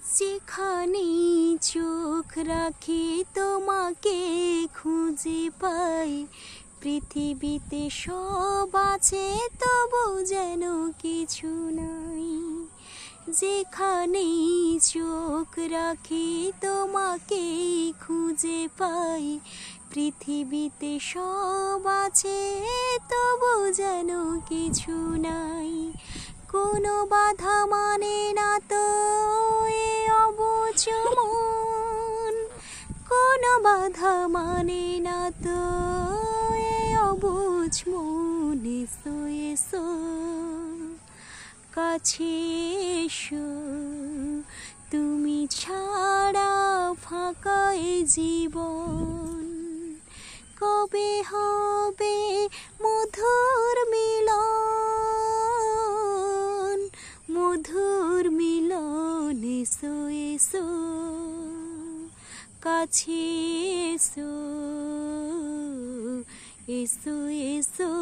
যেখানে চোখ রাখি তোমাকে খুঁজে পাই, পৃথিবীতে সব আছে তবু যেন কিছু নাই। যেখানে চোখ রাখি তোমাকে খুঁজে পাই, পৃথিবীতে সব আছে তবু যেন কিছু নাই। কোনো বাধা মানে না তো এ অবুঝ মন, কোনো বাধা মানে না তো এ অবুঝ মন। এসো এসো কাছে এসো, তুমি ছাড়া ফাঁকা এ জীবন। কবে হবে মধুর মিলন, মধুর মিলন। এসো এসো কাছে এসো, এসো এসো।